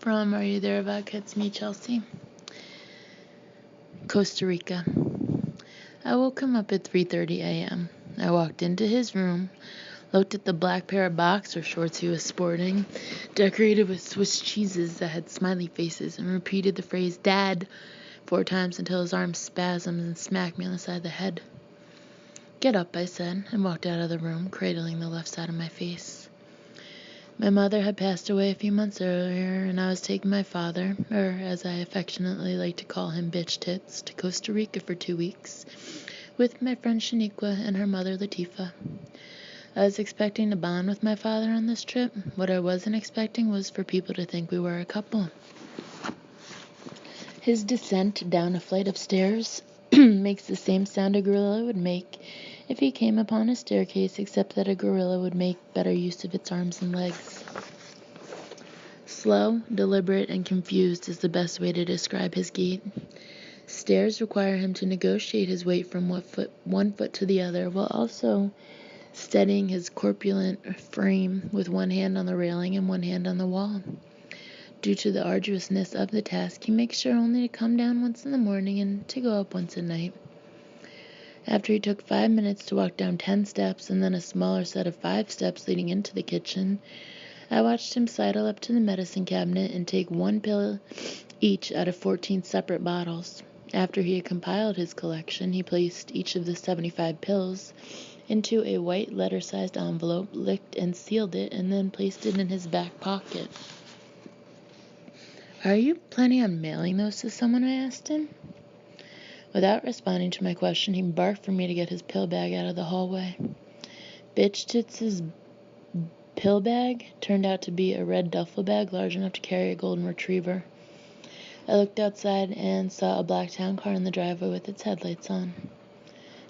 from Are You There, Vodka? It's me, Chelsea. Costa Rica. I woke him up at 3:30 a.m. I walked into his room, looked at the black pair of boxer shorts he was sporting, decorated with Swiss cheeses that had smiley faces, and repeated the phrase, "Dad," 4 times until his arm spasmed and smacked me on the side of the head. "Get up," I said, and walked out of the room, cradling the left side of my face. My mother had passed away a few months earlier, and I was taking my father, or as I affectionately like to call him, Bitch Tits, to Costa Rica for 2 weeks, with my friend Shaniqua and her mother Latifa. I was expecting to bond with my father on this trip. What I wasn't expecting was for people to think we were a couple. His descent down a flight of stairs makes the same sound a gorilla would make if he came upon a staircase, except that a gorilla would make better use of its arms and legs. Slow, deliberate, and confused is the best way to describe his gait. Stairs require him to negotiate his weight from one foot to the other, while also steadying his corpulent frame with one hand on the railing and one hand on the wall. Due to the arduousness of the task, he makes sure only to come down once in the morning and to go up once at night. After he took 5 minutes to walk down 10 steps and then a smaller set of 5 steps leading into the kitchen, I watched him sidle up to the medicine cabinet and take 1 pill each out of 14 separate bottles. After he had compiled his collection, he placed each of the 75 pills into a white letter-sized envelope, licked and sealed it, and then placed it in his back pocket. "Are you planning on mailing those to someone?" I asked him. Without responding to my question, he barked for me to get his pill bag out of the hallway. Bitch Tits' pill bag turned out to be a red duffel bag large enough to carry a golden retriever. I looked outside and saw a black town car in the driveway with its headlights on.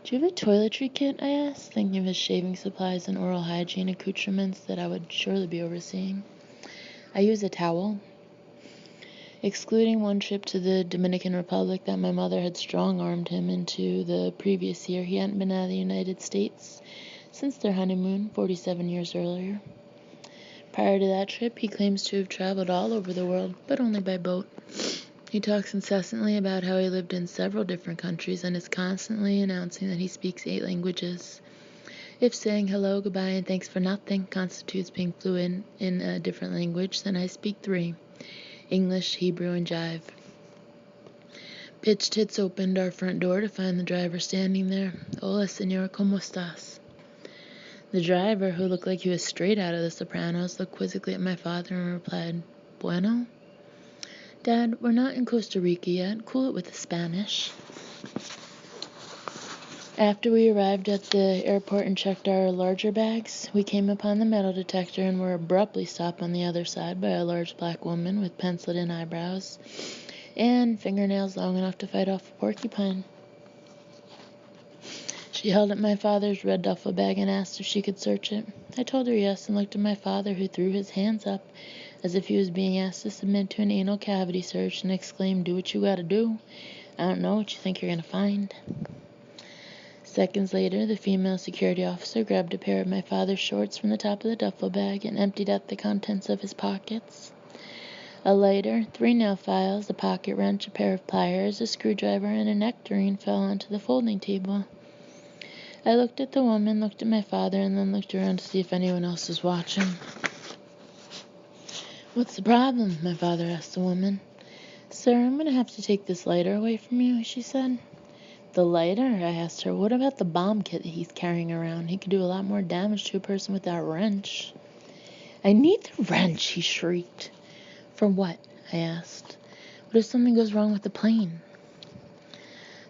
"Do you have a toiletry kit?" I asked, thinking of his shaving supplies and oral hygiene accoutrements that I would surely be overseeing. "I use a towel." Excluding one trip to the Dominican Republic that my mother had strong-armed him into the previous year, he hadn't been out of the United States since their honeymoon 47 years earlier. Prior to that trip, he claims to have traveled all over the world, but only by boat. He talks incessantly about how he lived in several different countries and is constantly announcing that he speaks 8 languages. If saying hello, goodbye, and thanks for nothing constitutes being fluent in a different language, then I speak 3. English, Hebrew, and Jive. Bitch Tits opened our front door to find the driver standing there. "Hola, señor, ¿cómo estás?" The driver, who looked like he was straight out of The Sopranos, looked quizzically at my father and replied, "Bueno?" "Dad, we're not in Costa Rica yet. Cool it with the Spanish." After we arrived at the airport and checked our larger bags, we came upon the metal detector and were abruptly stopped on the other side by a large black woman with penciled-in eyebrows and fingernails long enough to fight off a porcupine. She held up my father's red duffel bag and asked if she could search it. I told her yes and looked at my father, who threw his hands up as if he was being asked to submit to an anal cavity search, and exclaimed, "Do what you gotta do. I don't know what you think you're gonna find." Seconds later, the female security officer grabbed a pair of my father's shorts from the top of the duffel bag and emptied out the contents of his pockets. A lighter, 3 nail files, a pocket wrench, a pair of pliers, a screwdriver, and a nectarine fell onto the folding table. I looked at the woman, looked at my father, and then looked around to see if anyone else was watching. "What's the problem?" my father asked the woman. "Sir, I'm going to have to take this lighter away from you," she said. "The lighter?" I asked her. "What about the bomb kit that he's carrying around? He could do a lot more damage to a person with that wrench." "I need the wrench," he shrieked. "For what?" I asked. "What if something goes wrong with the plane?"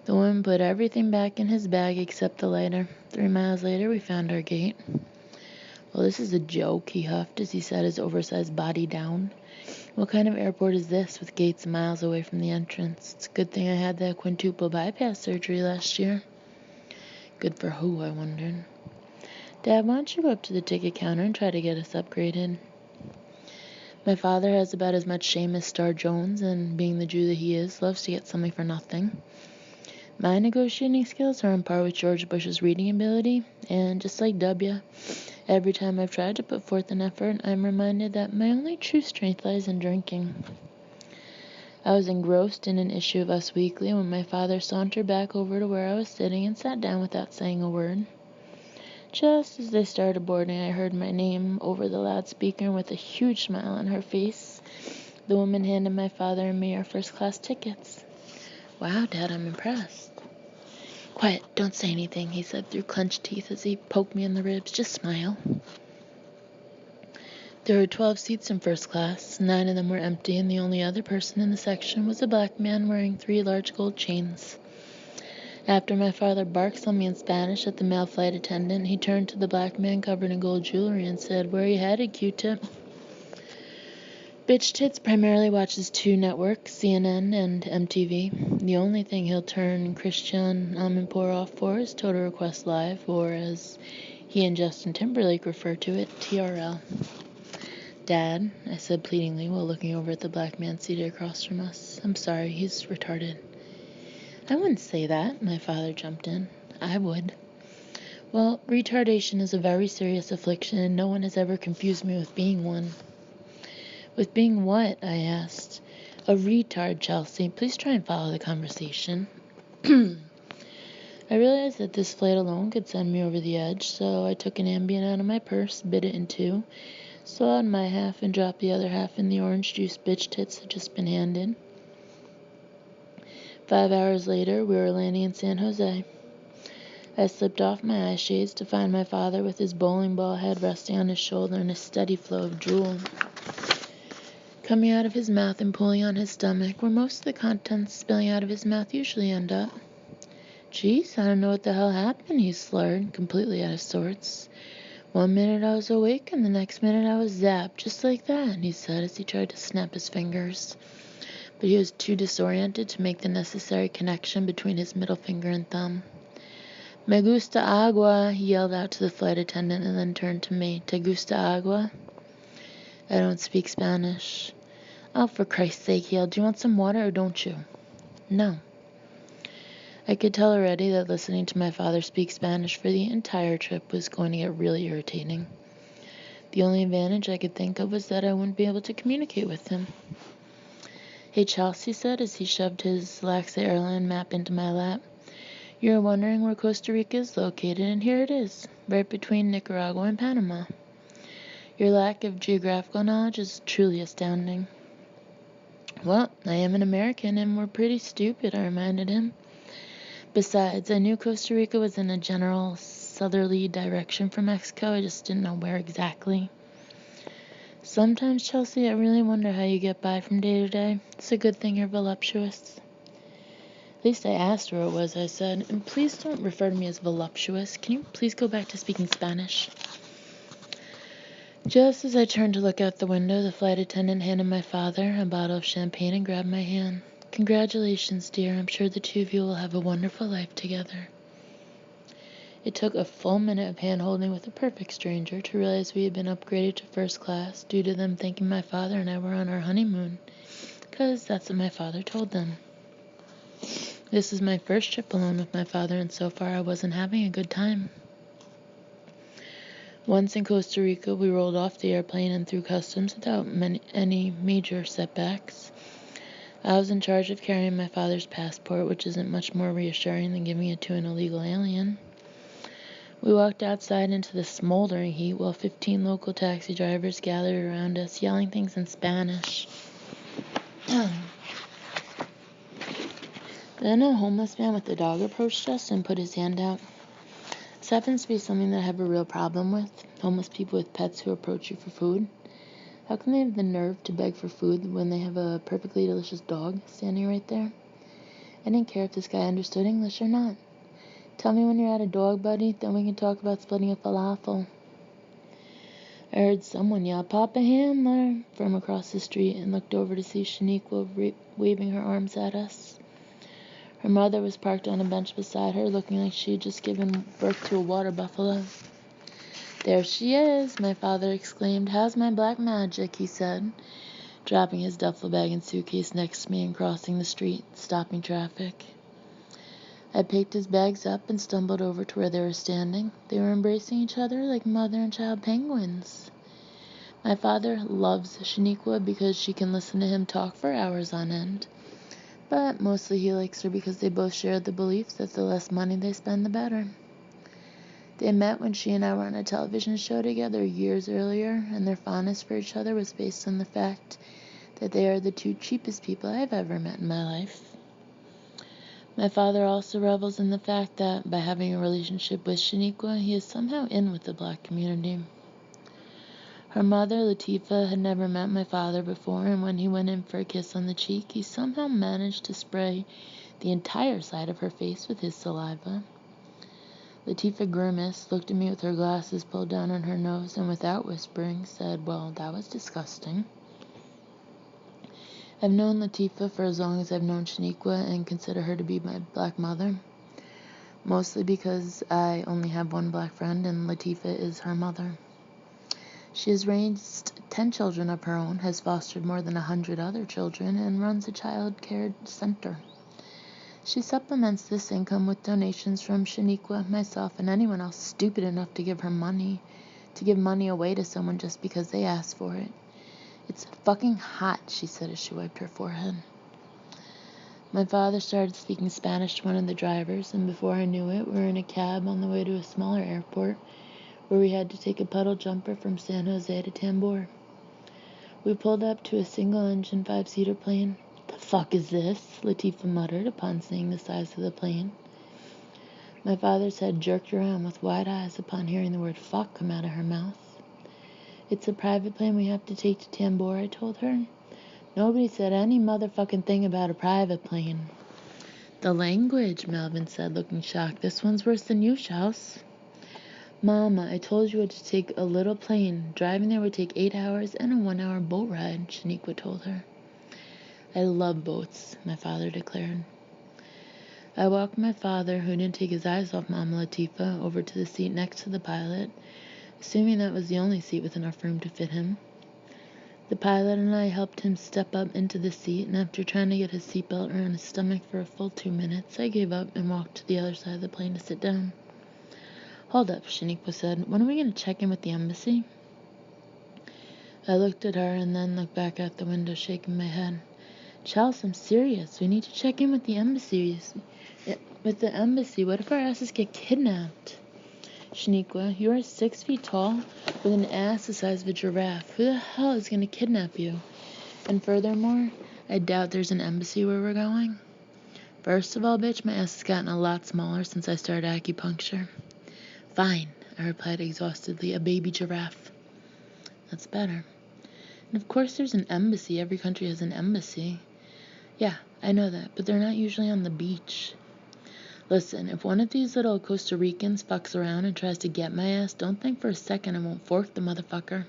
The woman put everything back in his bag except the lighter. 3 miles later, we found our gate. "Well, this is a joke," he huffed as he set his oversized body down. "What kind of airport is this, with gates miles away from the entrance? It's a good thing I had that quintuple bypass surgery last year." Good for who, I wondered. "Dad, why don't you go up to the ticket counter and try to get us upgraded?" My father has about as much shame as Star Jones, and being the Jew that he is, loves to get something for nothing. My negotiating skills are on par with George Bush's reading ability, and just like W, Every time I've tried to put forth an effort, I'm reminded that my only true strength lies in drinking. I was engrossed in an issue of Us Weekly when my father sauntered back over to where I was sitting and sat down without saying a word. Just as they started boarding, I heard my name over the loudspeaker, and with a huge smile on her face, the woman handed my father and me our first-class tickets. Wow, Dad, I'm impressed. Quiet, don't say anything, he said through clenched teeth as he poked me in the ribs. Just smile. There were 12 seats in first class. 9 of them were empty, and the only other person in the section was a black man wearing 3 large gold chains. After my father barked on me in Spanish at the male flight attendant, he turned to the black man covered in gold jewelry and said, "Where are you headed, Q-Tip?" Bitch Tits primarily watches 2 networks, CNN and MTV. The only thing he'll turn Christian Amanpour off for is Total Request Live, or as he and Justin Timberlake refer to it, TRL. "Dad," I said pleadingly while looking over at the black man seated across from us. "I'm sorry, he's retarded." "I wouldn't say that," my father jumped in. "I would." "Well, retardation is a very serious affliction, and no one has ever confused me with being one." "With being what?" I asked. "A retard, Chelsea. Please try and follow the conversation." I realized that this flight alone could send me over the edge, so I took an Ambien out of my purse, bit it in 2, swallowed my half, and dropped the other half in the orange juice Bitch Tits had just been handed. 5 hours later, we were landing in San Jose. I slipped off my eye shades to find my father with his bowling ball head resting on his shoulder and a steady flow of drool coming out of his mouth and pooling on his stomach, where most of the contents spilling out of his mouth usually end up. "Geez, I don't know what the hell happened," he slurred, completely out of sorts. "One minute I was awake, and the next minute I was zapped, just like that," he said as he tried to snap his fingers. But he was too disoriented to make the necessary connection between his middle finger and thumb. "Me gusta agua," he yelled out to the flight attendant and then turned to me. "Te gusta agua?" "I don't speak Spanish." "Oh, for Christ's sake," he yelled, "do you want some water or don't you?" "No." I could tell already that listening to my father speak Spanish for the entire trip was going to get really irritating. The only advantage I could think of was that I wouldn't be able to communicate with him. "Hey, Charles," he said as he shoved his Laxa airline map into my lap. "You're wondering where Costa Rica is located, and here it is, right between Nicaragua and Panama. Your lack of geographical knowledge is truly astounding." "Well, I am an American, and we're pretty stupid," I reminded him. "Besides, I knew Costa Rica was in a general southerly direction from Mexico. I just didn't know where exactly." "Sometimes, Chelsea, I really wonder how you get by from day to day. It's a good thing you're voluptuous." "At least I asked where it was," I said. "And please don't refer to me as voluptuous. Can you please go back to speaking Spanish?" Just as I turned to look out the window, the flight attendant handed my father a bottle of champagne and grabbed my hand. "Congratulations, dear. I'm sure the 2 of you will have a wonderful life together." It took a full minute of hand-holding with a perfect stranger to realize we had been upgraded to first class due to them thinking my father and I were on our honeymoon, 'cause that's what my father told them. This was my first trip alone with my father, and so far I wasn't having a good time. Once in Costa Rica, we rolled off the airplane and through customs without any major setbacks. I was in charge of carrying my father's passport, which isn't much more reassuring than giving it to an illegal alien. We walked outside into the smoldering heat while 15 local taxi drivers gathered around us, yelling things in Spanish. Then a homeless man with a dog approached us and put his hand out. This happens to be something that I have a real problem with. Homeless people with pets who approach you for food. How can they have the nerve to beg for food when they have a perfectly delicious dog standing right there? I didn't care if this guy understood English or not. "Tell me when you're at a dog, buddy, then we can talk about splitting a falafel." I heard someone yell, "Papa Handler," from across the street and looked over to see Shaniqua waving her arms at us. Her mother was parked on a bench beside her, looking like she had just given birth to a water buffalo. "There she is," my father exclaimed. "How's my black magic?" he said, dropping his duffel bag and suitcase next to me and crossing the street, stopping traffic. I picked his bags up and stumbled over to where they were standing. They were embracing each other like mother and child penguins. My father loves Shaniqua because she can listen to him talk for hours on end. But mostly he likes her because they both share the belief that the less money they spend, the better. They met when she and I were on a television show together years earlier, and their fondness for each other was based on the fact that they are the two cheapest people I've ever met in my life. My father also revels in the fact that by having a relationship with Shaniqua, he is somehow in with the black community. Her mother, Latifah, had never met my father before, and when he went in for a kiss on the cheek, he somehow managed to spray the entire side of her face with his saliva. Latifah grimaced, looked at me with her glasses pulled down on her nose, and without whispering, said, "Well, that was disgusting." I've known Latifah for as long as I've known Shaniqua and consider her to be my black mother, mostly because I only have one black friend and Latifah is her mother. She has raised 10 children of her own, has fostered more than 100 other children, and runs a child care center. She supplements this income with donations from Shaniqua, myself, and anyone else stupid enough to give money away to someone just because they asked for it. "It's fucking hot," she said as she wiped her forehead. My father started speaking Spanish to one of the drivers, and before I knew it, we were in a cab on the way to a smaller airport where we had to take a puddle jumper from San Jose to Tambor. We pulled up to a single-engine 5-seater plane. "The fuck is this?" Latifah muttered upon seeing the size of the plane. My father's head jerked around with wide eyes upon hearing the word fuck come out of her mouth. "It's a private plane we have to take to Tambor," I told her. "Nobody said any motherfucking thing about a private plane." "The language," Melvin said, looking shocked. "This one's worse than you, Shouse." "Mama, I told you to take a little plane. Driving there would take 8 hours and a 1-hour boat ride," Shaniqua told her. "I love boats," my father declared. I walked my father, who didn't take his eyes off Mama Latifah, over to the seat next to the pilot, assuming that was the only seat with enough room to fit him. The pilot and I helped him step up into the seat, and after trying to get his seatbelt around his stomach for a full 2 minutes, I gave up and walked to the other side of the plane to sit down. "Hold up," Shaniqua said. "When are we going to check in with the embassy?" I looked at her and then looked back out the window, shaking my head. "Chelsea, I'm serious. We need to check in with the embassy. What if our asses get kidnapped?" "Shaniqua, you are 6 feet tall with an ass the size of a giraffe. Who the hell is going to kidnap you? And furthermore, I doubt there's an embassy where we're going. First of all, bitch, my ass has gotten a lot smaller since I started acupuncture." "Fine," I replied exhaustedly. "A baby giraffe." "That's better." "And of course there's an embassy. Every country has an embassy." "Yeah, I know that, but they're not usually on the beach." "Listen, if one of these little Costa Ricans fucks around and tries to get my ass, don't think for a second I won't fork the motherfucker."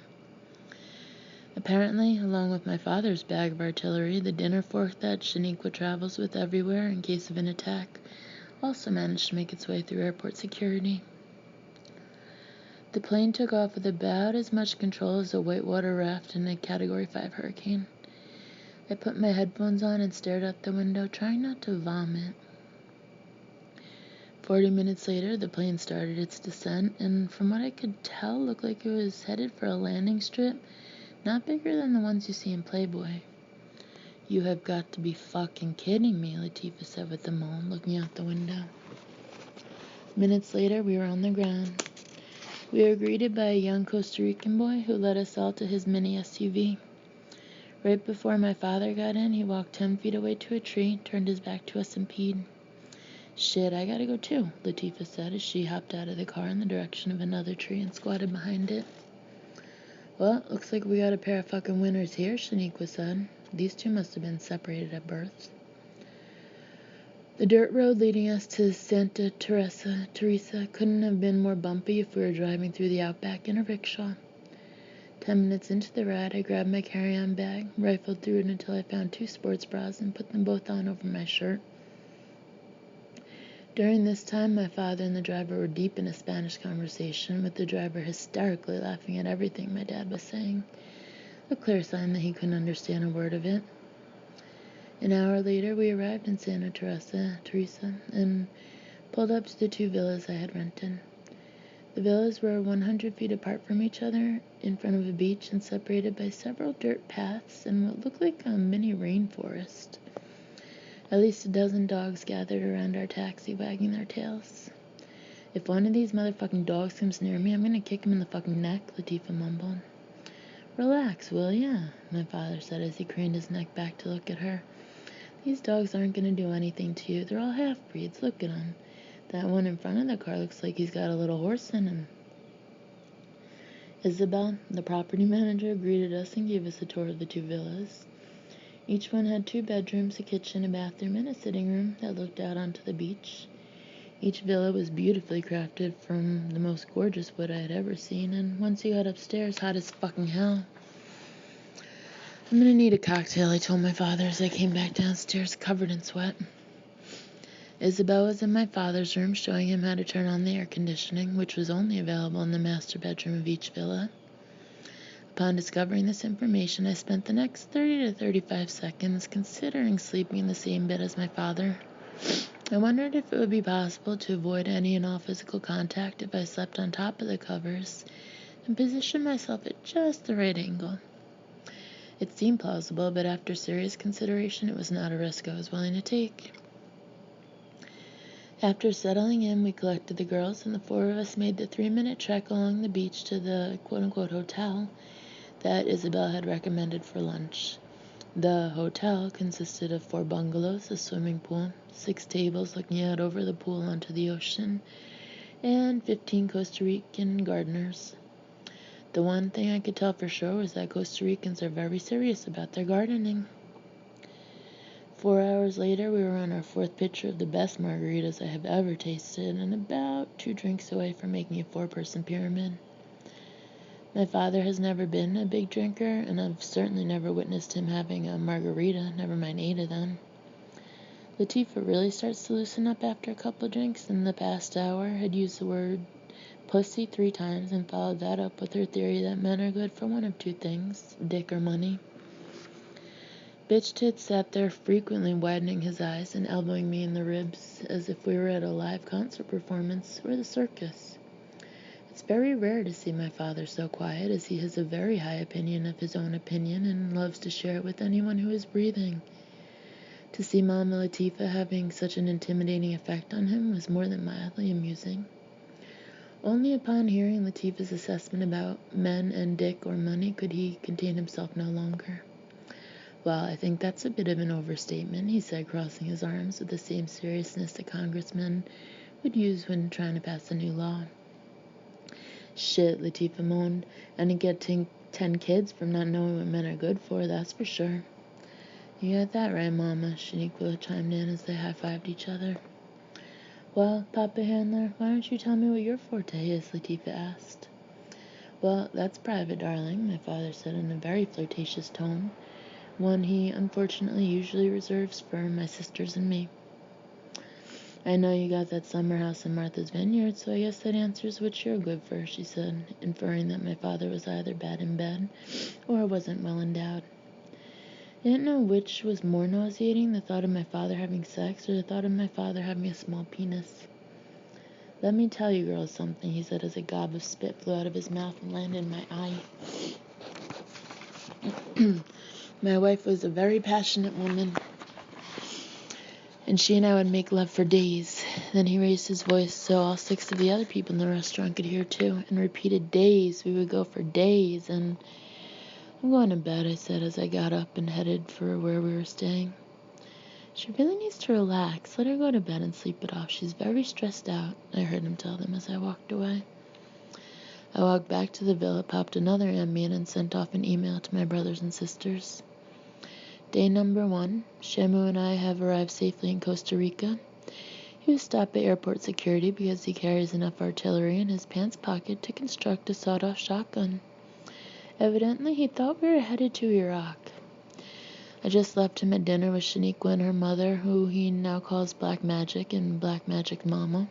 Apparently, along with my father's bag of artillery, the dinner fork that Shaniqua travels with everywhere in case of an attack also managed to make its way through airport security. The plane took off with about as much control as a whitewater raft in a Category 5 hurricane. I put my headphones on and stared out the window, trying not to vomit. 40 minutes later, the plane started its descent, and from what I could tell, looked like it was headed for a landing strip not bigger than the ones you see in Playboy. "You have got to be fucking kidding me," Latifah said with a moan, looking out the window. Minutes later, we were on the ground. We were greeted by a young Costa Rican boy who led us all to his mini SUV. Right before my father got in, he walked 10 feet away to a tree, turned his back to us and peed. "Shit, I gotta go too," Latifah said as she hopped out of the car in the direction of another tree and squatted behind it. "Well, looks like we got a pair of fucking winners here," Shaniqua said. "These two must have been separated at birth." The dirt road leading us to Santa Teresa couldn't have been more bumpy if we were driving through the outback in a rickshaw. 10 minutes into the ride, I grabbed my carry-on bag, rifled through it until I found 2 sports bras, and put them both on over my shirt. During this time, my father and the driver were deep in a Spanish conversation, with the driver hysterically laughing at everything my dad was saying, a clear sign that he couldn't understand a word of it. An hour later, we arrived in Santa Teresa, and pulled up to the 2 villas I had rented. The villas were 100 feet apart from each other in front of a beach and separated by several dirt paths and what looked like a mini rainforest. At least a dozen dogs gathered around our taxi, wagging their tails. "If one of these motherfucking dogs comes near me, I'm gonna kick him in the fucking neck," Latifah mumbled. "Relax, will ya?" my father said as he craned his neck back to look at her. "These dogs aren't gonna do anything to you. They're all half-breeds. Look at them. That one in front of the car looks like he's got a little horse in him." Isabel, the property manager, greeted us and gave us a tour of the 2 villas. Each one had 2 bedrooms, a kitchen, a bathroom, and a sitting room that looked out onto the beach. Each villa was beautifully crafted from the most gorgeous wood I had ever seen, and once you got upstairs, hot as fucking hell. "I'm gonna need a cocktail," I told my father as I came back downstairs covered in sweat. Isabel was in my father's room showing him how to turn on the air conditioning, which was only available in the master bedroom of each villa. Upon discovering this information, I spent the next 30 to 35 seconds considering sleeping in the same bed as my father. I wondered if it would be possible to avoid any and all physical contact if I slept on top of the covers and positioned myself at just the right angle. It seemed plausible, but after serious consideration, it was not a risk I was willing to take. After settling in, we collected the girls, and the 4 of us made the 3-minute trek along the beach to the quote-unquote hotel that Isabel had recommended for lunch. The hotel consisted of 4 bungalows, a swimming pool, 6 tables looking out over the pool onto the ocean, and 15 Costa Rican gardeners. The one thing I could tell for sure was that Costa Ricans are very serious about their gardening. 4 hours later, we were on our 4th pitcher of the best margaritas I have ever tasted, and about 2 drinks away from making a 4-person pyramid. My father has never been a big drinker, and I've certainly never witnessed him having a margarita, never mind 8 of them. Latifah really starts to loosen up after a couple drinks, and in the past hour had used the word pussy 3 times and followed that up with her theory that men are good for one of 2 things, dick or money. Bitch Tits sat there frequently widening his eyes and elbowing me in the ribs as if we were at a live concert performance or the circus. It's very rare to see my father so quiet, as he has a very high opinion of his own opinion and loves to share it with anyone who is breathing. To see Mama Latifah having such an intimidating effect on him was more than mildly amusing. Only upon hearing Latifah's assessment about men and dick or money could he contain himself no longer. "Well, I think that's a bit of an overstatement," he said, crossing his arms with the same seriousness a congressman would use when trying to pass a new law. "Shit," Latifah moaned. "I didn't get 10 kids from not knowing what men are good for, that's for sure." "You got that right, Mama," Shaniqua chimed in as they high-fived each other. "Well, Papa Handler, why don't you tell me what your forte is?" Latifah asked. "Well, that's private, darling," my father said in a very flirtatious tone, one he unfortunately usually reserves for my sisters and me. "I know you got that summer house in Martha's Vineyard, so I guess that answers what you're good for," she said, inferring that my father was either bad in bed or wasn't well endowed. I didn't know which was more nauseating, the thought of my father having sex or the thought of my father having a small penis. "Let me tell you girls something," he said as a gob of spit flew out of his mouth and landed in my eye. "My wife was a very passionate woman, and she and I would make love for days." Then he raised his voice so all 6 of the other people in the restaurant could hear too, and repeated, "Days, we would go for days," and "I'm going to bed," I said as I got up and headed for where we were staying. "She really needs to relax. Let her go to bed and sleep it off. She's very stressed out," I heard him tell them as I walked away. I walked back to the villa, popped another Ambien, and sent off an email to my brothers and sisters. Day number 1, Shamu and I have arrived safely in Costa Rica. He was stopped by airport security because he carries enough artillery in his pants pocket to construct a sawed-off shotgun. Evidently, he thought we were headed to Iraq. I just left him at dinner with Shaniqua and her mother, who he now calls Black Magic and Black Magic Mama.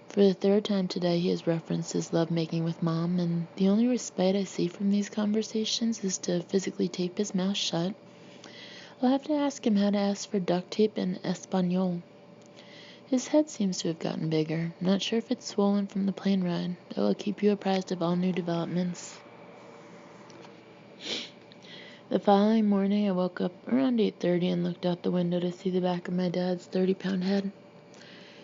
For the 3rd time today, he has referenced his lovemaking with Mom, and the only respite I see from these conversations is to physically tape his mouth shut. I'll have to ask him how to ask for duct tape in Espanol. His head seems to have gotten bigger. Not sure if it's swollen from the plane ride. I will keep you apprised of all new developments. The following morning, I woke up around 8:30 and looked out the window to see the back of my dad's 30-pound head.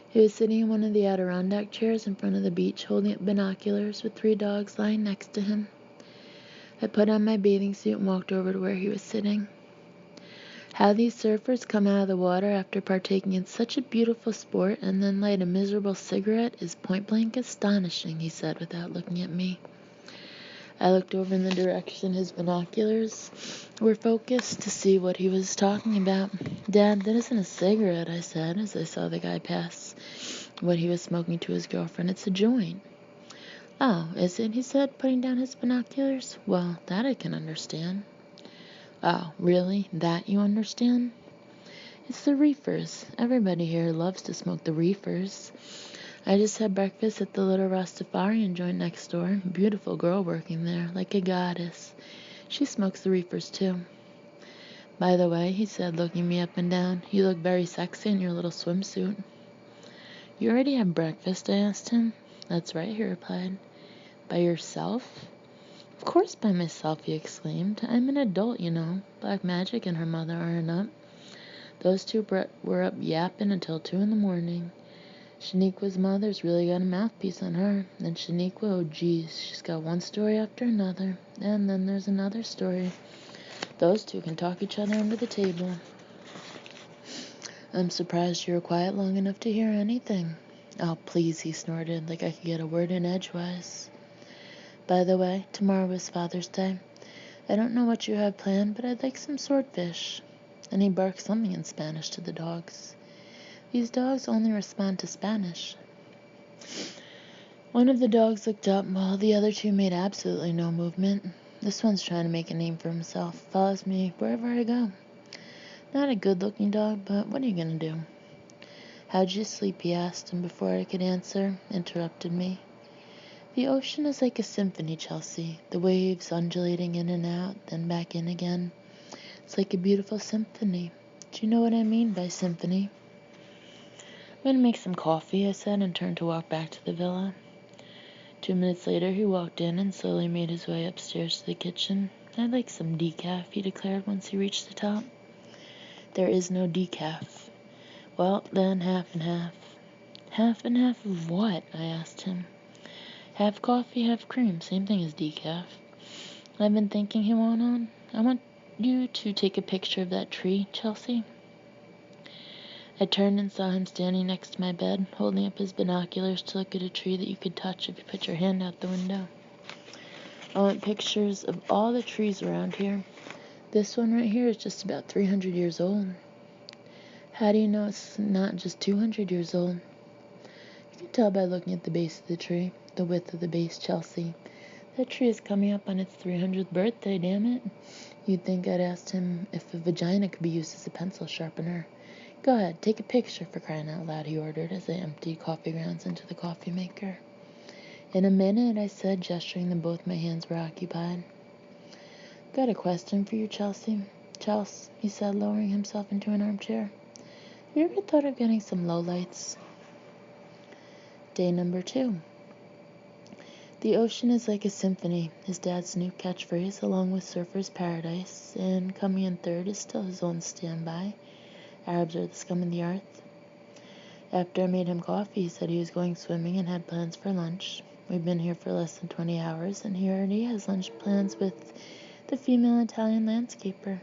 He was sitting in one of the Adirondack chairs in front of the beach, holding up binoculars with 3 dogs lying next to him. I put on my bathing suit and walked over to where he was sitting. How these surfers come out of the water after partaking in such a beautiful sport and then light a miserable cigarette is point-blank astonishing, he said without looking at me. I looked over in the direction his binoculars were focused to see what he was talking about. Dad, that isn't a cigarette, I said as I saw the guy pass what he was smoking to his girlfriend. It's a joint. Oh, is it? He said, putting down his binoculars. Well, that I can understand. Oh, really? That you understand? It's the reefers. Everybody here loves to smoke the reefers. I just had breakfast at the little Rastafarian joint next door. Beautiful girl working there, like a goddess. She smokes the reefers too. By the way, he said, looking me up and down, you look very sexy in your little swimsuit. You already had breakfast? I asked him. That's right, he replied. By yourself? Of course by myself, he exclaimed. I'm an adult, you know. Black Magic and her mother aren't up. Those two were up yapping until 2 a.m. Shaniqua's mother's really got a mouthpiece on her. And Shaniqua, oh geez, she's got one story after another. And then there's another story. Those two can talk each other under the table. I'm surprised you were quiet long enough to hear anything. Oh, please, he snorted, like I could get a word in edgewise. By the way, tomorrow is Father's Day. I don't know what you have planned, but I'd like some swordfish. And he barked something in Spanish to the dogs. These dogs only respond to Spanish. One of the dogs looked up while the other 2 made absolutely no movement. This one's trying to make a name for himself. Follows me wherever I go. Not a good-looking dog, but what are you going to do? How'd you sleep, he asked, and before I could answer, interrupted me. The ocean is like a symphony, Chelsea, the waves undulating in and out, then back in again. It's like a beautiful symphony. Do you know what I mean by symphony? I'm going to make some coffee, I said, and turned to walk back to the villa. 2 minutes later, he walked in and slowly made his way upstairs to the kitchen. I'd like some decaf, he declared once he reached the top. There is no decaf. Well, then half and half. Half and half of what? I asked him. Half coffee, half cream, same thing as decaf. I've been thinking, he went on. I want you to take a picture of that tree, Chelsea. I turned and saw him standing next to my bed, holding up his binoculars to look at a tree that you could touch if you put your hand out the window. I want pictures of all the trees around here. This one right here is just about 300 years old. How do you know it's not just 200 years old? You can tell by looking at the base of the tree, the width of the base, Chelsea. That tree is coming up on its 300th birthday, damn it. You'd think I'd asked him if a vagina could be used as a pencil sharpener. Go ahead, take a picture, for crying out loud, he ordered as I emptied coffee grounds into the coffee maker. In a minute, I said, gesturing that both my hands were occupied. Got a question for you, Chelsea. Chels, he said, lowering himself into an armchair. Have you ever thought of getting some lowlights? Day number 2. The ocean is like a symphony, his dad's new catchphrase, along with Surfer's Paradise, and coming in third is still his own standby. Arabs are the scum of the earth. After I made him coffee, he said he was going swimming and had plans for lunch. We've been here for less than 20 hours, and he already has lunch plans with the female Italian landscaper.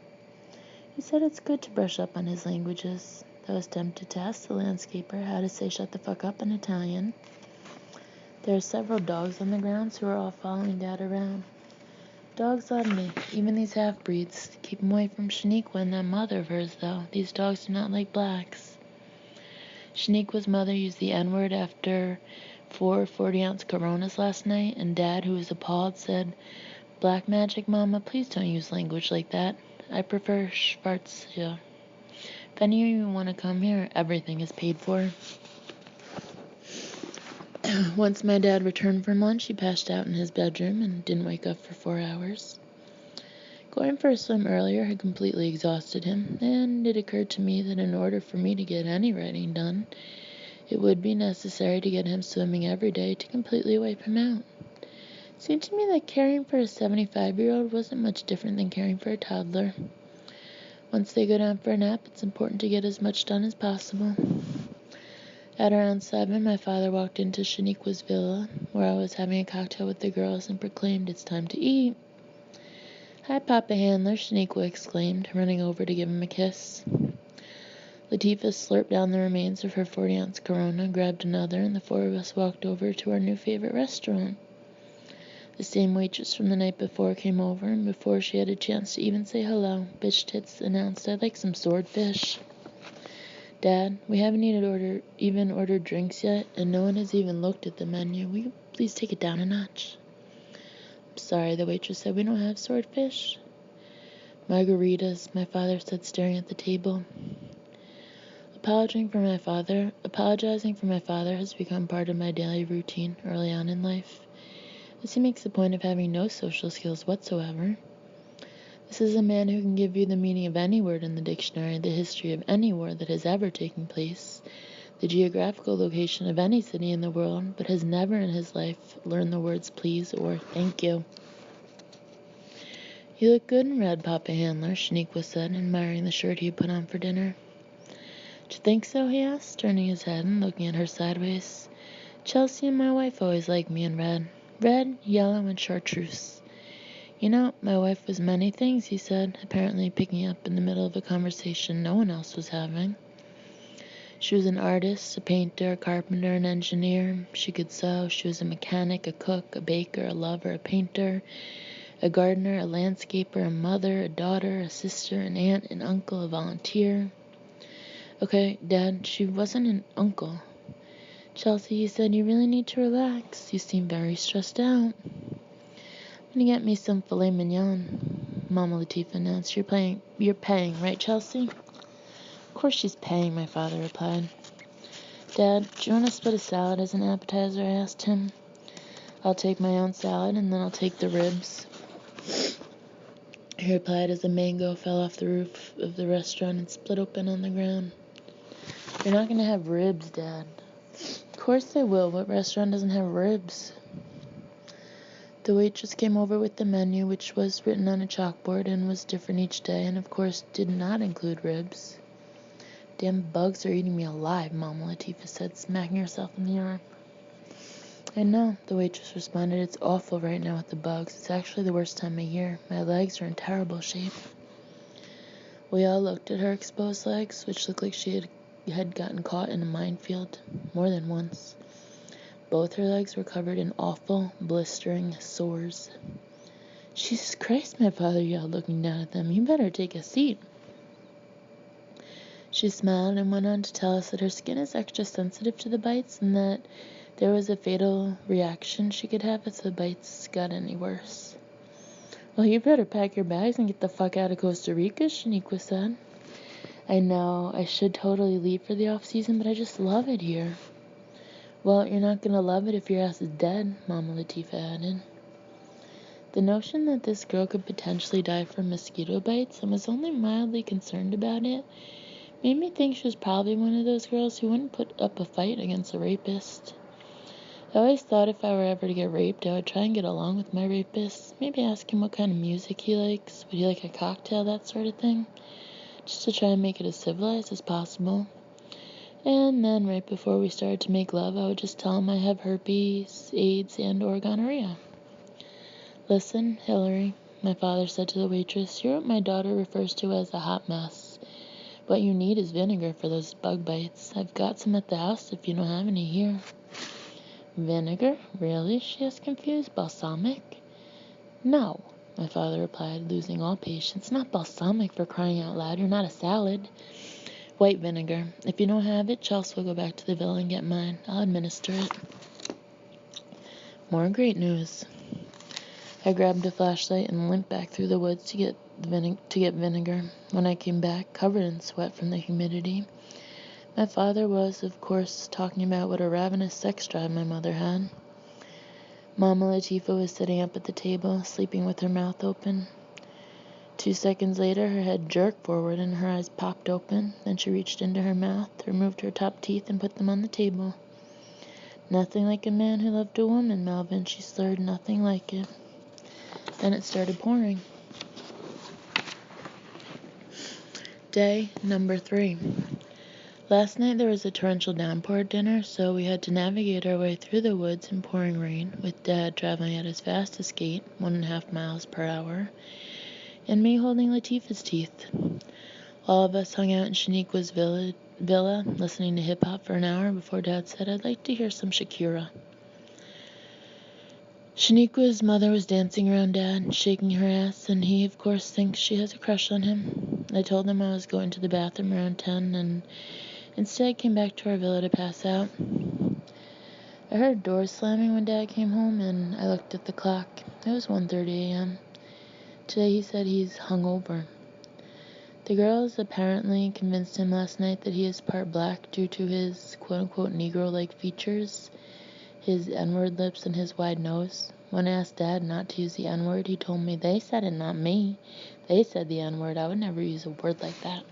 He said it's good to brush up on his languages. I was tempted to ask the landscaper how to say shut the fuck up in Italian. There are several dogs on the grounds who are all following Dad around. Dogs love me, even these half-breeds. Keep them away from Shaniqua and that mother of hers, though. These dogs do not like blacks. Shaniqua's mother used the N-word after 4 40-ounce Coronas last night, and Dad, who was appalled, said, Black Magic, Mama, please don't use language like that. I prefer Schwarzia. If any of you want to come here, everything is paid for. Once my dad returned from lunch, he passed out in his bedroom and didn't wake up for 4 hours. Going for a swim earlier had completely exhausted him, and it occurred to me that in order for me to get any writing done, It would be necessary to get him swimming every day to completely wipe him out. It seemed to me that caring for a 75-year-old wasn't much different than caring for a toddler. Once they go down for a nap, it's important to get as much done as possible. At around 7, my father walked into Shaniqua's villa, where I was having a cocktail with the girls, and proclaimed, "It's time to eat." "Hi, Papa Handler," Shaniqua exclaimed, running over to give him a kiss. Latifah slurped down the remains of her 40-ounce Corona, grabbed another, and the four of us walked over to our new favorite restaurant. The same waitress from the night before came over, and before she had a chance to even say hello, Bitch Tits announced, "I'd like some swordfish." "Dad, we haven't even ordered drinks yet, and no one has even looked at the menu. Will you please take it down a notch?" "I'm sorry," the waitress said, "we don't have swordfish." "Margaritas," my father said, staring at the table. Apologizing for my father has become part of my daily routine early on in life, as he makes a point of having no social skills whatsoever. This is a man who can give you the meaning of any word in the dictionary, the history of any war that has ever taken place, the geographical location of any city in the world, but has never in his life learned the words please or thank you. "You look good in red, Papa Handler," Shaniqua said, admiring the shirt he had put on for dinner. "Do you think so?" he asked, turning his head and looking at her sideways. "Chelsea and my wife always liked me in red. Red, yellow, and chartreuse." "You know, my wife was many things," he said, apparently picking up in the middle of a conversation no one else was having. "She was an artist, a painter, a carpenter, an engineer. She could sew. She was a mechanic, a cook, a baker, a lover, a painter, a gardener, a landscaper, a mother, a daughter, a sister, an aunt, an uncle, a volunteer." "Okay, Dad, she wasn't an uncle." "Chelsea," he said, "you really need to relax. You seem very stressed out." "I'm gonna get me some filet mignon," Mama Latifah announced. You're paying, right, Chelsea?" "Of course she's paying," my father replied. "Dad, do you want to split a salad as an appetizer?" I asked him. "I'll take my own salad, and then I'll take the ribs," he replied as a mango fell off the roof of the restaurant and split open on the ground. "You're not gonna have ribs, Dad." "Of course I will. What restaurant doesn't have ribs?" The waitress came over with the menu, which was written on a chalkboard and was different each day, and of course did not include ribs. "Damn bugs are eating me alive," Mama Latifah said, smacking herself in the arm. "I know," the waitress responded. "It's awful right now with the bugs. It's actually the worst time of year. My legs are in terrible shape." We all looked at her exposed legs, which looked like she had gotten caught in a minefield more than once. Both her legs were covered in awful, blistering sores. "Jesus Christ," my father yelled, looking down at them. "You better take a seat." She smiled and went on to tell us that her skin is extra sensitive to the bites and that there was a fatal reaction she could have if the bites got any worse. "Well, you better pack your bags and get the fuck out of Costa Rica," Shaniqua said. "I know, I should totally leave for the off-season, but I just love it here." "Well, you're not gonna love it if your ass is dead," Mama Latifah added. The notion that this girl could potentially die from mosquito bites and was only mildly concerned about it made me think she was probably one of those girls who wouldn't put up a fight against a rapist. I always thought if I were ever to get raped, I would try and get along with my rapist, maybe ask him what kind of music he likes, would he like a cocktail, that sort of thing, just to try and make it as civilized as possible. And then right before we started to make love, I would just tell him I have herpes, AIDS, and or gonorrhea. "Listen, Hillary," my father said to the waitress, "you're what my daughter refers to as a hot mess. What you need is vinegar for those bug bites. I've got some at the house if you don't have any here." "Vinegar? Really?" she asked, confused. "Balsamic?" "No," my father replied, losing all patience. "Not balsamic, for crying out loud. You're not a salad. White vinegar. If you don't have it, Chelsea will go back to the villa and get mine. I'll administer it." More great news. I grabbed a flashlight and limped back through the woods to get vinegar. When I came back, covered in sweat from the humidity, my father was, of course, talking about what a ravenous sex drive my mother had. Mama Latifah was sitting up at the table, sleeping with her mouth open. 2 seconds later, her head jerked forward and her eyes popped open. Then she reached into her mouth, removed her top teeth, and put them on the table. "Nothing like a man who loved a woman, Melvin," she slurred. "Nothing like it." Then it started pouring. Day number 3. Last night there was a torrential downpour at dinner, so we had to navigate our way through the woods in pouring rain, with Dad traveling at his fastest gait, 1.5 miles per hour, and me holding Latifah's teeth. All of us hung out in Shaniqua's villa, listening to hip-hop for an hour before Dad said, "I'd like to hear some Shakira." Shaniqua's mother was dancing around Dad, shaking her ass, and he, of course, thinks she has a crush on him. I told him I was going to the bathroom around 10, and instead came back to our villa to pass out. I heard doors slamming when Dad came home, and I looked at the clock. It was 1:30 a.m. Today he said he's hungover. The girls apparently convinced him last night that he is part black due to his quote-unquote Negro-like features, his N-word lips, and his wide nose. When I asked Dad not to use the N-word, he told me, "They said it, not me. They said the N-word. I would never use a word like that."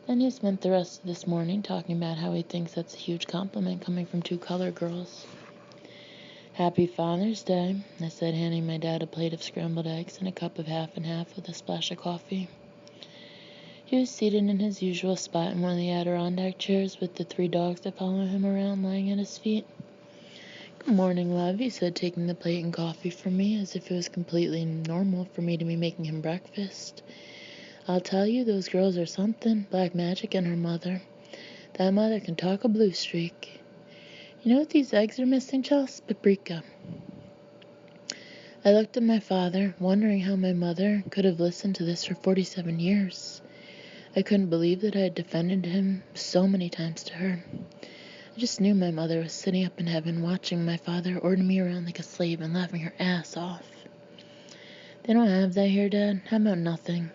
Then he spent the rest of this morning talking about how he thinks that's a huge compliment coming from 2 colored girls. "Happy Father's Day," I said, handing my dad a plate of scrambled eggs and a cup of half and half with a splash of coffee. He was seated in his usual spot in one of the Adirondack chairs with the 3 dogs that follow him around lying at his feet. "Good morning, love," he said, taking the plate and coffee from me as if it was completely normal for me to be making him breakfast. "I'll tell you, those girls are something. Black Magic and her mother. That mother can talk a blue streak. You know what these eggs are missing, Chelsea? Paprika." I looked at my father, wondering how my mother could have listened to this for 47 years. I couldn't believe that I had defended him so many times to her. I just knew my mother was sitting up in heaven watching my father order me around like a slave and laughing her ass off. "They don't have that here, Dad. How about nothing?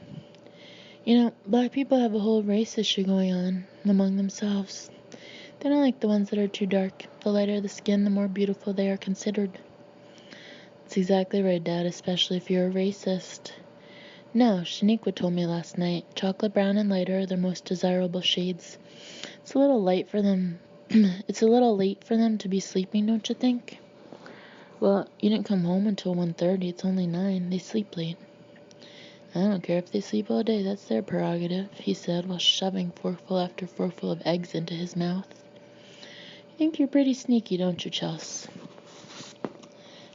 You know, black people have a whole race issue going on among themselves. They don't like the ones that are too dark. The lighter the skin, the more beautiful they are considered." "That's exactly right, Dad, especially if you're a racist." "No, Shaniqua told me last night. Chocolate brown and lighter are their most desirable shades. It's a little late for them. It's a little late for them to be sleeping, don't you think?" "Well, you didn't come home until 1:30. It's only 9. They sleep late." "I don't care if they sleep all day. That's their prerogative," he said while shoving forkful after forkful of eggs into his mouth. "You think you're pretty sneaky, don't you, Chels?"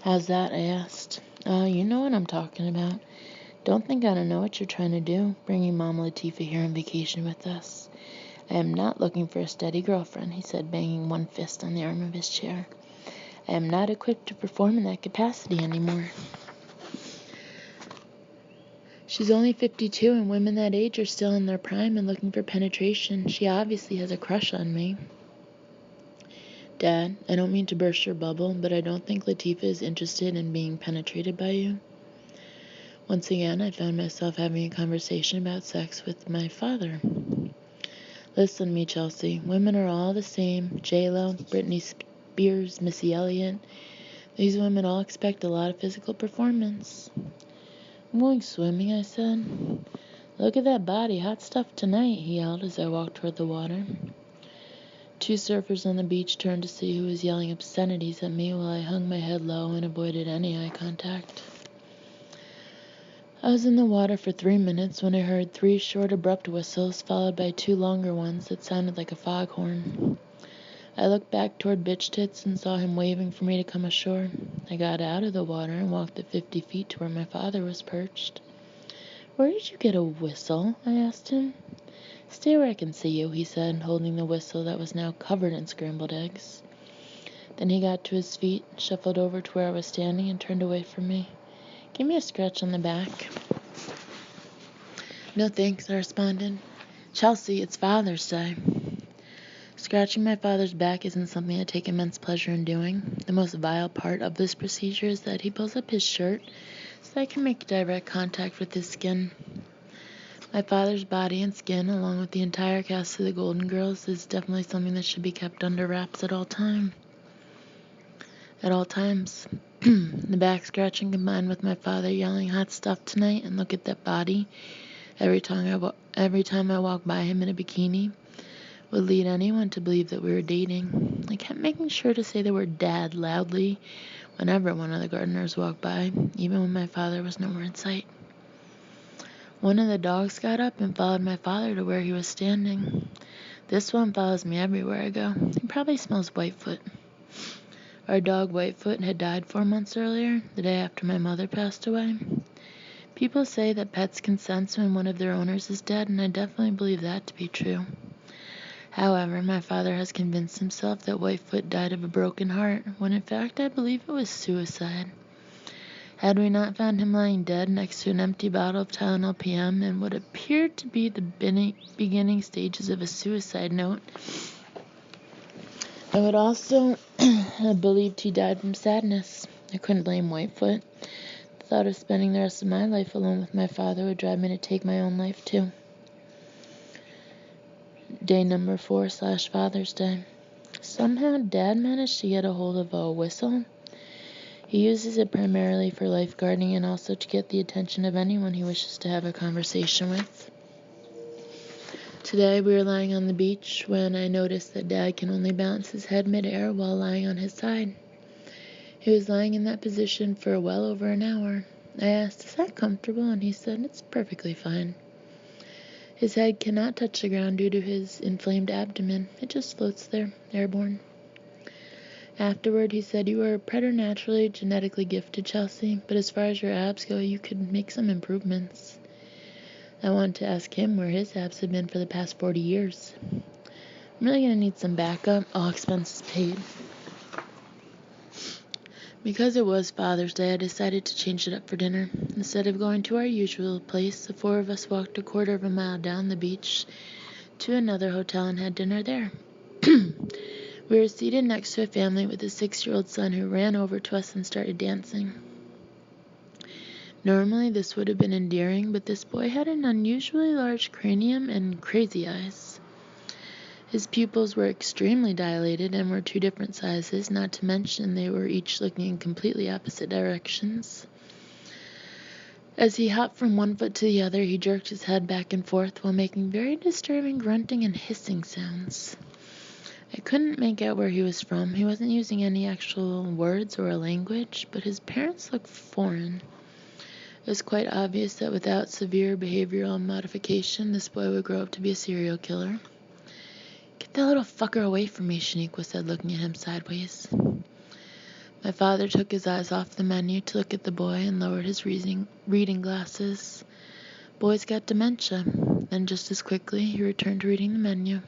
"How's that?" I asked. "Oh, you know what I'm talking about. Don't think I don't know what you're trying to do, bringing Mama Latifah here on vacation with us. I am not looking for a steady girlfriend," he said, banging one fist on the arm of his chair. "I am not equipped to perform in that capacity anymore. She's only 52, and women that age are still in their prime and looking for penetration. She obviously has a crush on me." "Dad, I don't mean to burst your bubble, but I don't think Latifah is interested in being penetrated by you." Once again, I found myself having a conversation about sex with my father. "Listen to me, Chelsea. Women are all the same. J-Lo, Britney Spears, Missy Elliott. These women all expect a lot of physical performance." "I'm going swimming," I said. "Look at that body. Hot stuff tonight," he yelled as I walked toward the water. 2 surfers on the beach turned to see who was yelling obscenities at me while I hung my head low and avoided any eye contact. I was in the water for 3 minutes when I heard 3 short, abrupt whistles, followed by 2 longer ones that sounded like a foghorn. I looked back toward Bitch Tits and saw him waving for me to come ashore. I got out of the water and walked the 50 feet to where my father was perched. "Where did you get a whistle?" I asked him. "Stay where I can see you," he said, holding the whistle that was now covered in scrambled eggs. Then he got to his feet, shuffled over to where I was standing, and turned away from me. "Give me a scratch on the back." "No thanks," I responded. "Chelsea, it's Father's Day." Scratching my father's back isn't something I take immense pleasure in doing. The most vile part of this procedure is that he pulls up his shirt so I can make direct contact with his skin. My father's body and skin, along with the entire cast of the Golden Girls, is definitely something that should be kept under wraps at all times. The back scratching combined with my father yelling hot stuff tonight and look at that body every time I walk by him in a bikini would lead anyone to believe that we were dating. I kept making sure to say the word dad loudly whenever one of the gardeners walked by, even when my father was nowhere in sight. One of the dogs got up and followed my father to where he was standing. This one follows me everywhere I go. He probably smells Whitefoot. Our dog Whitefoot had died 4 months earlier, the day after my mother passed away. People say that pets can sense when one of their owners is dead, and I definitely believe that to be true. However, my father has convinced himself that Whitefoot died of a broken heart, when in fact I believe it was suicide. Had we not found him lying dead next to an empty bottle of Tylenol PM and what appeared to be the beginning stages of a suicide note, I would also have believed he died from sadness. I couldn't blame Whitefoot. The thought of spending the rest of my life alone with my father would drive me to take my own life too. Day number 4/Father's Day. Somehow Dad managed to get a hold of a whistle. He uses it primarily for lifeguarding and also to get the attention of anyone he wishes to have a conversation with. Today we were lying on the beach when I noticed that Dad can only balance his head midair while lying on his side. He was lying in that position for well over an hour. I asked, "Is that comfortable?" And he said, "It's perfectly fine." His head cannot touch the ground due to his inflamed abdomen. It just floats there, airborne. Afterward, he said, "You are preternaturally genetically gifted, Chelsea, but as far as your abs go, you could make some improvements." I wanted to ask him where his abs had been for the past 40 years. I'm really going to need some backup, all expenses paid. Because it was Father's Day, I decided to change it up for dinner. Instead of going to our usual place, the 4 of us walked a quarter of a mile down the beach to another hotel and had dinner there. We were seated next to a family with a 6-year-old son who ran over to us and started dancing. Normally this would have been endearing, but this boy had an unusually large cranium and crazy eyes. His pupils were extremely dilated and were 2 different sizes, not to mention they were each looking in completely opposite directions. As he hopped from one foot to the other, he jerked his head back and forth while making very disturbing grunting and hissing sounds. I couldn't make out where he was from. He wasn't using any actual words or a language, but his parents looked foreign. It was quite obvious that without severe behavioral modification, this boy would grow up to be a serial killer. "Get that little fucker away from me," Shaniqua said, looking at him sideways. My father took his eyes off the menu to look at the boy and lowered his reading glasses. Boys got dementia. Then just as quickly, he returned to reading the menu.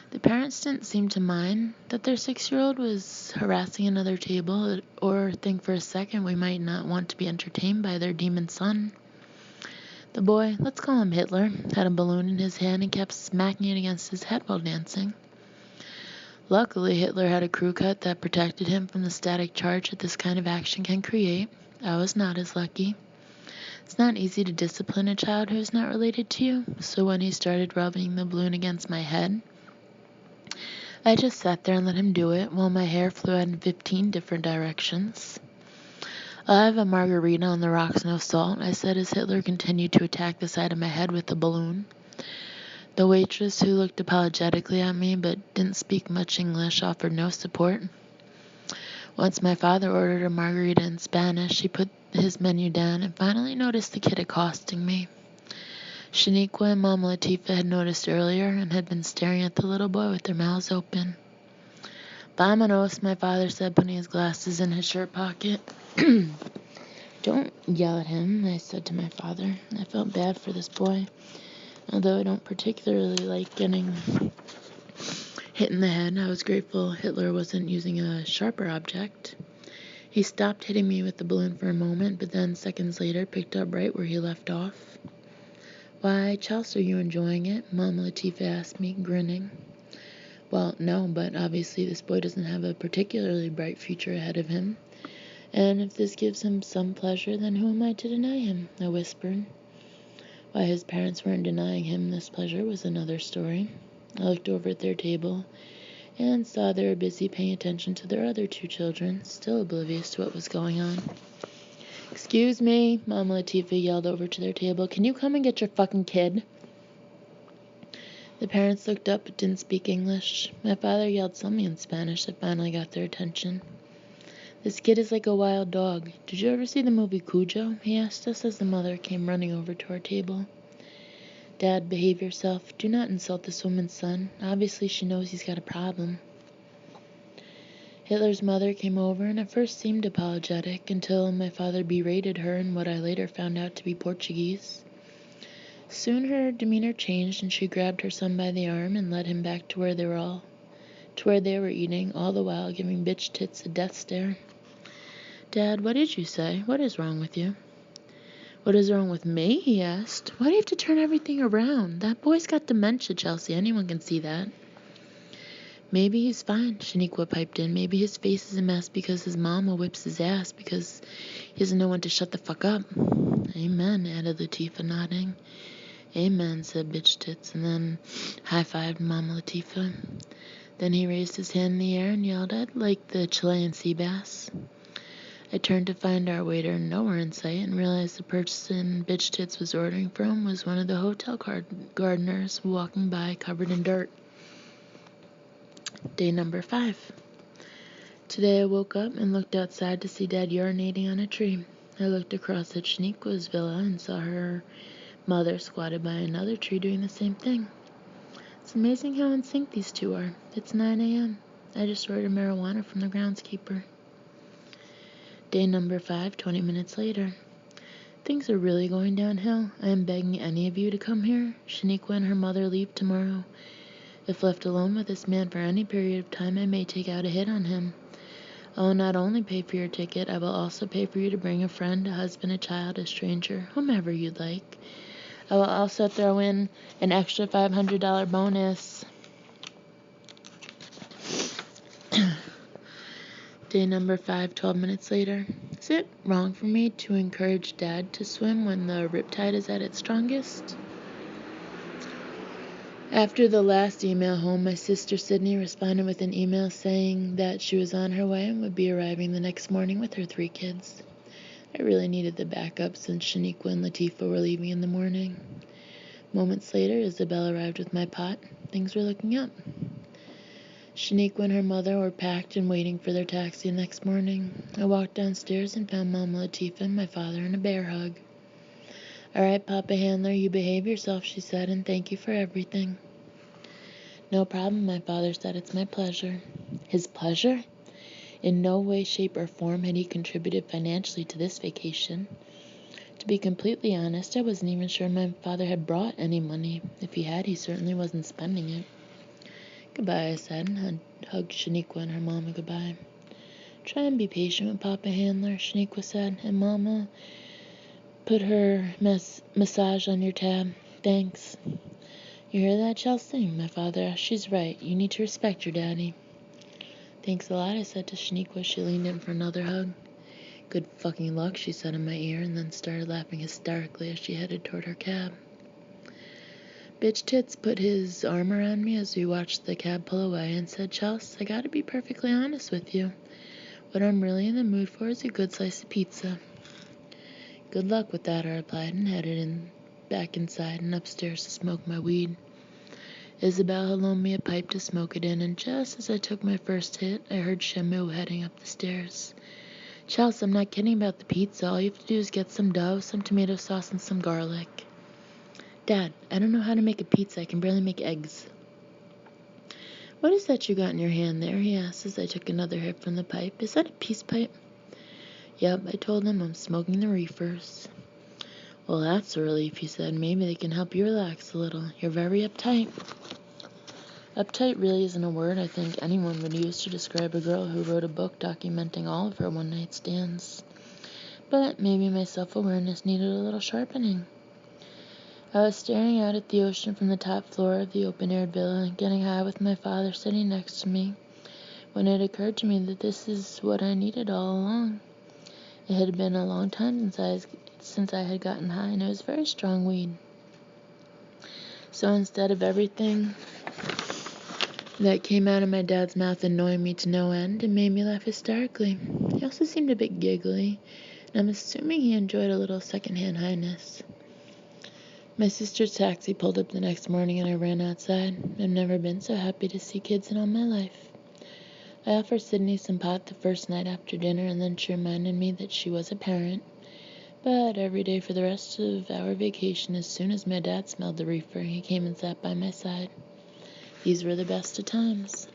The parents didn't seem to mind that their 6-year-old was harassing another table or think for a second we might not want to be entertained by their demon son. The boy, let's call him Hitler, had a balloon in his hand and kept smacking it against his head while dancing. Luckily, Hitler had a crew cut that protected him from the static charge that this kind of action can create. I was not as lucky. It's not easy to discipline a child who is not related to you, so when he started rubbing the balloon against my head, I just sat there and let him do it while my hair flew out in 15 different directions. "I'll have a margarita on the rocks, no salt," I said as Hitler continued to attack the side of my head with the balloon. The waitress, who looked apologetically at me but didn't speak much English, offered no support. Once my father ordered a margarita in Spanish, he put his menu down and finally noticed the kid accosting me. Shaniqua and Mama Latifah had noticed earlier and had been staring at the little boy with their mouths open. "Vámonos," my father said, putting his glasses in his shirt pocket. "Don't yell at him," I said to my father. I felt bad for this boy, although I don't particularly like getting hit in the head. I was grateful Hitler wasn't using a sharper object. He stopped hitting me with the balloon for a moment, but then seconds later picked up right where he left off. "Why, Chelsea, are you enjoying it?" Mama Latifah asked me, grinning. Well, no, but obviously this boy doesn't have a particularly bright future ahead of him. And if this gives him some pleasure, then who am I to deny him? I whispered. Why his parents weren't denying him this pleasure was another story. I looked over at their table and saw they were busy paying attention to their other 2 children, still oblivious to what was going on. "Excuse me," Mama Latifah yelled over to their table. "Can you come and get your fucking kid?" The parents looked up but didn't speak English. My father yelled something in Spanish that finally got their attention. "This kid is like a wild dog. Did you ever see the movie Cujo?" he asked us as the mother came running over to our table. "Dad, behave yourself. Do not insult this woman's son. Obviously she knows he's got a problem." Hitler's mother came over and at first seemed apologetic until my father berated her in what I later found out to be Portuguese. Soon her demeanor changed and she grabbed her son by the arm and led him back to where they were eating, all the while giving bitch tits a death stare. "Dad, what did you say? What is wrong with you?" "What is wrong with me?" he asked. "Why do you have to turn everything around? That boy's got dementia, Chelsea. Anyone can see that." "Maybe he's fine," Shaniqua piped in. "Maybe his face is a mess because his mama whips his ass because he doesn't know when to shut the fuck up." "Amen," added Latifah, nodding. "Amen," said bitch tits, and then high-fived Mama Latifah. Then he raised his hand in the air and yelled, "I'd like the Chilean sea bass." I turned to find our waiter nowhere in sight and realized the person bitch tits was ordering from was one of the hotel gardeners walking by covered in dirt. Day number 5. Today I woke up and looked outside to see Dad urinating on a tree. I looked across at Shaniqua's villa and saw her mother squatted by another tree doing the same thing. It's amazing how in sync these two are. It's 9 a.m. I just ordered marijuana from the groundskeeper. Day number 5, 20 minutes later. Things are really going downhill. I am begging any of you to come here. Shaniqua and her mother leave tomorrow. If left alone with this man for any period of time, I may take out a hit on him. I will not only pay for your ticket, I will also pay for you to bring a friend, a husband, a child, a stranger, whomever you'd like. I will also throw in an extra $500 bonus. Day number 5, 12 minutes later. Is it wrong for me to encourage Dad to swim when the riptide is at its strongest? After the last email home, my sister Sydney responded with an email saying that she was on her way and would be arriving the next morning with her 3 kids. I really needed the backup since Shaniqua and Latifah were leaving in the morning. Moments later, Isabel arrived with my pot. Things were looking up. Shaniqua and her mother were packed and waiting for their taxi the next morning. I walked downstairs and found Mama Latifah and my father in a bear hug. "All right, Papa Handler, you behave yourself," she said, "and thank you for everything." "No problem," my father said. "It's my pleasure." His pleasure? In no way, shape, or form had he contributed financially to this vacation. To be completely honest, I wasn't even sure my father had brought any money. If he had, he certainly wasn't spending it. "Goodbye," I said, and hugged Shaniqua and her mama goodbye. "Try and be patient with Papa Handler," Shaniqua said, "and Mama put her massage on your tab. Thanks." "You hear that, Chelsea?" my father asked. "She's right. You need to respect your daddy." "Thanks a lot," I said to Shaniqua. She leaned in for another hug. "Good fucking luck," she said in my ear, and then started laughing hysterically as she headed toward her cab. Bitch Tits put his arm around me as we watched the cab pull away and said, "Chels, I gotta be perfectly honest with you. What I'm really in the mood for is a good slice of pizza." "Good luck with that," I replied, and headed back inside and upstairs to smoke my weed. Isabel had loaned me a pipe to smoke it in, and just as I took my first hit, I heard Shamu heading up the stairs. "Chels, I'm not kidding about the pizza. All you have to do is get some dough, some tomato sauce, and some garlic." "Dad, I don't know how to make a pizza. I can barely make eggs." "What is that you got in your hand there?" he asked as I took another hit from the pipe. "Is that a peace pipe?" "Yep," I told him. "I'm smoking the reefers." "Well, that's a relief," he said. "Maybe they can help you relax a little. You're very uptight." Uptight really isn't a word I think anyone would use to describe a girl who wrote a book documenting all of her one-night stands. But maybe my self-awareness needed a little sharpening. I was staring out at the ocean from the top floor of the open-air villa, getting high with my father sitting next to me, when it occurred to me that this is what I needed all along. It had been a long time since I had gotten high, and it was very strong weed. So instead of everything that came out of my dad's mouth annoyed me to no end and made me laugh hysterically. He also seemed a bit giggly, and I'm assuming he enjoyed a little secondhand highness. My sister's taxi pulled up the next morning and I ran outside. I've never been so happy to see kids in all my life. I offered Sydney some pot the first night after dinner, and then she reminded me that she was a parent. But every day for the rest of our vacation, as soon as my dad smelled the reefer, he came and sat by my side. These were the best of times.